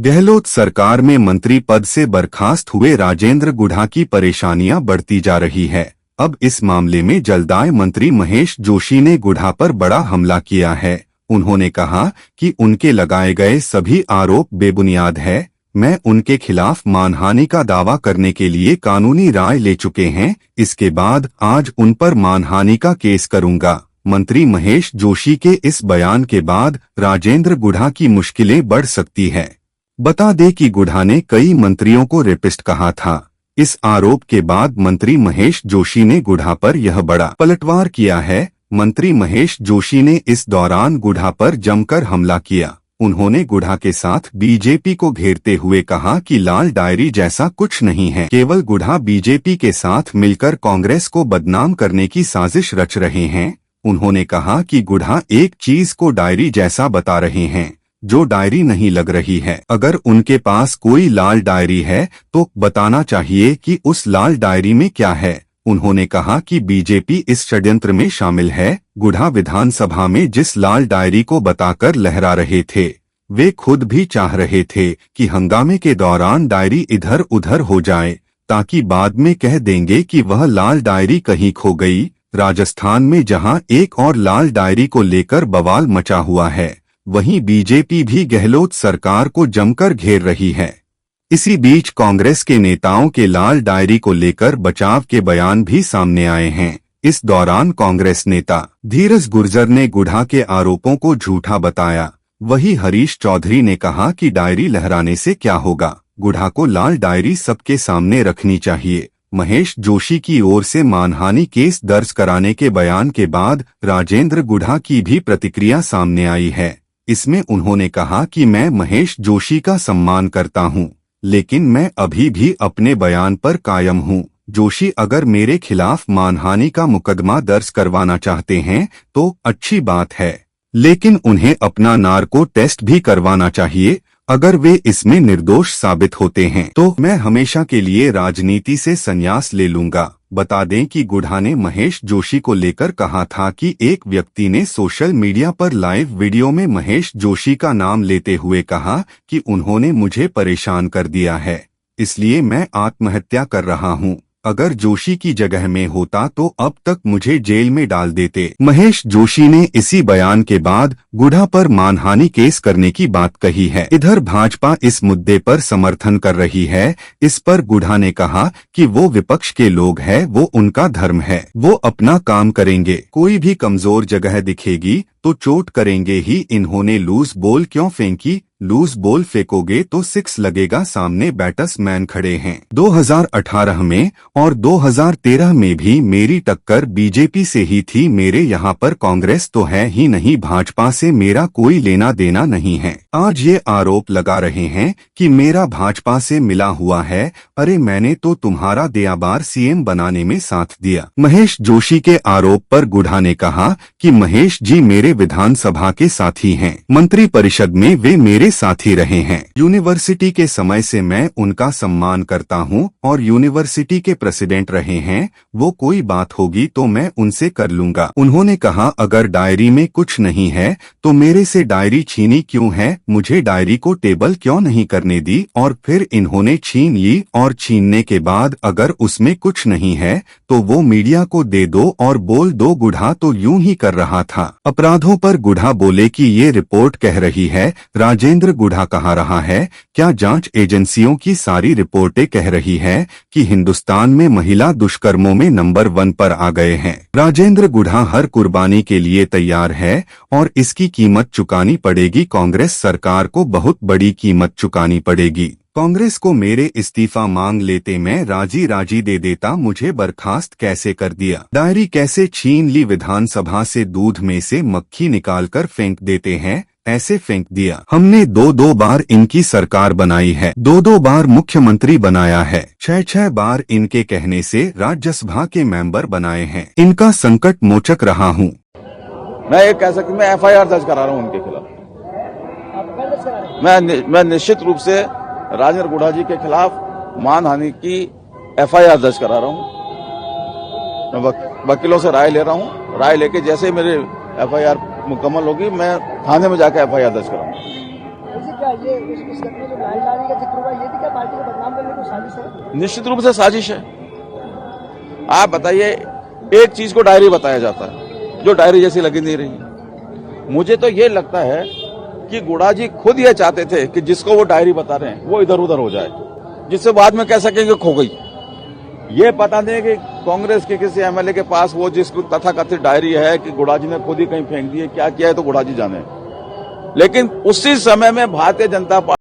गहलोत सरकार में मंत्री पद से बर्खास्त हुए राजेंद्र गुढ़ा की परेशानियां बढ़ती जा रही है। अब इस मामले में जलदाय मंत्री महेश जोशी ने गुढ़ा पर बड़ा हमला किया है। उन्होंने कहा कि उनके लगाए गए सभी आरोप बेबुनियाद है। मैं उनके खिलाफ मानहानि का दावा करने के लिए कानूनी राय ले चुके हैं। इसके बाद आज उन पर मानहानि का केस करूंगा। मंत्री महेश जोशी के इस बयान के बाद राजेंद्र गुढ़ा की मुश्किलें बढ़ सकती है। बता दें कि गुढ़ा ने कई मंत्रियों को रेपिस्ट कहा था। इस आरोप के बाद मंत्री महेश जोशी ने गुढ़ा पर यह बड़ा पलटवार किया है। मंत्री महेश जोशी ने इस दौरान गुढ़ा पर जमकर हमला किया। उन्होंने गुढ़ा के साथ बीजेपी को घेरते हुए कहा कि लाल डायरी जैसा कुछ नहीं है, केवल गुढ़ा बीजेपी के साथ मिलकर कांग्रेस को बदनाम करने की साजिश रच रहे हैं। उन्होंने कहा कि गुढ़ा एक चीज को डायरी जैसा बता रहे हैं जो डायरी नहीं लग रही है। अगर उनके पास कोई लाल डायरी है तो बताना चाहिए कि उस लाल डायरी में क्या है। उन्होंने कहा कि बीजेपी इस षड्यंत्र में शामिल है। गुढ़ा विधानसभा में जिस लाल डायरी को बताकर लहरा रहे थे, वे खुद भी चाह रहे थे कि हंगामे के दौरान डायरी इधर उधर हो जाए, ताकि बाद में कह देंगे कि वह लाल डायरी कहीं खो गई। राजस्थान में जहां एक और लाल डायरी को लेकर बवाल मचा हुआ है, वहीं बीजेपी भी गहलोत सरकार को जमकर घेर रही है। इसी बीच कांग्रेस के नेताओं के लाल डायरी को लेकर बचाव के बयान भी सामने आए हैं। इस दौरान कांग्रेस नेता धीरज गुर्जर ने गुढ़ा के आरोपों को झूठा बताया। वहीं हरीश चौधरी ने कहा कि डायरी लहराने से क्या होगा, गुढ़ा को लाल डायरी सबके सामने रखनी चाहिए। महेश जोशी की ओर से मानहानि केस दर्ज कराने के बयान के बाद राजेंद्र गुढ़ा की भी प्रतिक्रिया सामने आई है। इसमें उन्होंने कहा कि मैं महेश जोशी का सम्मान करता हूं, लेकिन मैं अभी भी अपने बयान पर कायम हूं। जोशी अगर मेरे खिलाफ मानहानि का मुकदमा दर्ज करवाना चाहते हैं तो अच्छी बात है, लेकिन उन्हें अपना नार्को टेस्ट भी करवाना चाहिए। अगर वे इसमें निर्दोष साबित होते हैं तो मैं हमेशा के लिए राजनीति से संन्यास ले लूंगा। बता दें कि गुढ़ा ने महेश जोशी को लेकर कहा था कि एक व्यक्ति ने सोशल मीडिया पर लाइव वीडियो में महेश जोशी का नाम लेते हुए कहा कि उन्होंने मुझे परेशान कर दिया है, इसलिए मैं आत्महत्या कर रहा हूं। अगर जोशी की जगह में होता तो अब तक मुझे जेल में डाल देते। महेश जोशी ने इसी बयान के बाद गुढ़ा पर मानहानि केस करने की बात कही है। इधर भाजपा इस मुद्दे पर समर्थन कर रही है। इस पर गुढ़ा ने कहा कि वो विपक्ष के लोग हैं, वो उनका धर्म है, वो अपना काम करेंगे। कोई भी कमजोर जगह दिखेगी तो चोट करेंगे ही। इन्होंने लूज बॉल क्यों फेंकी? लूज बॉल फेंकोगे तो 6 लगेगा। सामने बैट्समैन खड़े हैं। 2018 में और 2013 में भी मेरी टक्कर बीजेपी से ही थी। मेरे यहाँ पर कांग्रेस तो है ही नहीं, भाजपा से मेरा कोई लेना देना नहीं है। आज ये आरोप लगा रहे हैं कि मेरा भाजपा से मिला हुआ है। अरे मैंने तो तुम्हारा देआबार सीएम बनाने में साथ दिया। महेश जोशी के आरोप पर गुढ़ा ने कहा कि महेश जी मेरे विधानसभा के साथी हैं, मंत्री परिषद में वे मेरे साथी रहे हैं। यूनिवर्सिटी के समय से मैं उनका सम्मान करता हूं और यूनिवर्सिटी के प्रेसिडेंट रहे हैं। वो कोई बात होगी तो मैं उनसे कर लूंगा। उन्होंने कहा अगर डायरी में कुछ नहीं है तो मेरे से डायरी छीनी क्यों है? मुझे डायरी को टेबल क्यों नहीं करने दी? और फिर इन्होंने छीन ली और छीनने के बाद अगर उसमें कुछ नहीं है तो वो मीडिया को दे दो और बोल दो। गुढ़ा तो यूं ही कर रहा था। अपराधों पर गुढ़ा बोले कि ये रिपोर्ट कह रही है। राजेंद्र गुढ़ा कहा रहा है, क्या जांच एजेंसियों की सारी रिपोर्टें कह रही है कि हिंदुस्तान में महिला दुष्कर्मों में नंबर 1 पर आ गए हैं? राजेंद्र गुढ़ा हर कुर्बानी के लिए तैयार है और इसकी कीमत चुकानी पड़ेगी। कांग्रेस सरकार को बहुत बड़ी कीमत चुकानी पड़ेगी। कांग्रेस को मेरे इस्तीफा मांग लेते मैं राजी राजी दे देता। मुझे बर्खास्त कैसे कर दिया? डायरी कैसे छीन ली? विधानसभा से दूध में से मक्खी निकालकर फेंक देते हैं, ऐसे फेंक दिया। हमने 2-2 बार इनकी सरकार बनाई है, 2-2 बार मुख्यमंत्री बनाया है, 6-6 बार इनके कहने से राज्यसभा के मेंबर बनाए हैं। इनका संकट मोचक रहा हूँ। मैं ये कह सकता हूँ, मैं FIR दर्ज करा रहा हूँ उनके खिलाफ। मैं निश्चित रूप से राजेंद्र गुढ़ा जी के खिलाफ मानहानि की FIR दर्ज करा रहा हूँ। मैं वकीलों से राय ले रहा हूँ। राय लेके जैसे मेरे FIR मुकम्मल होगी मैं थाने में जाकर FIR दर्ज कराऊंगा। क्या ये इस घटना जो लालडारी का जिक्र हुआ, ये भी क्या पार्टी को बदनाम करने की साजिश है? निश्चित रूप से साजिश है। आप बताइए, एक चीज को डायरी बताया जाता है जो डायरी जैसी लगी नहीं रही। मुझे तो ये लगता है कि गुड़ा जी खुद ये चाहते थे कि जिसको वो डायरी बता रहे हैं वो इधर उधर हो जाए, जिससे बाद में कह सकेंगे खो गई। ये पता नहीं कि कांग्रेस के किसी एमएलए के पास वो जिस तथाकथित डायरी है कि गुड़ा जी ने खुद ही कहीं फेंक दी है, क्या किया है तो गुड़ा जी जाने। लेकिन उसी समय में भारतीय जनता पार्टी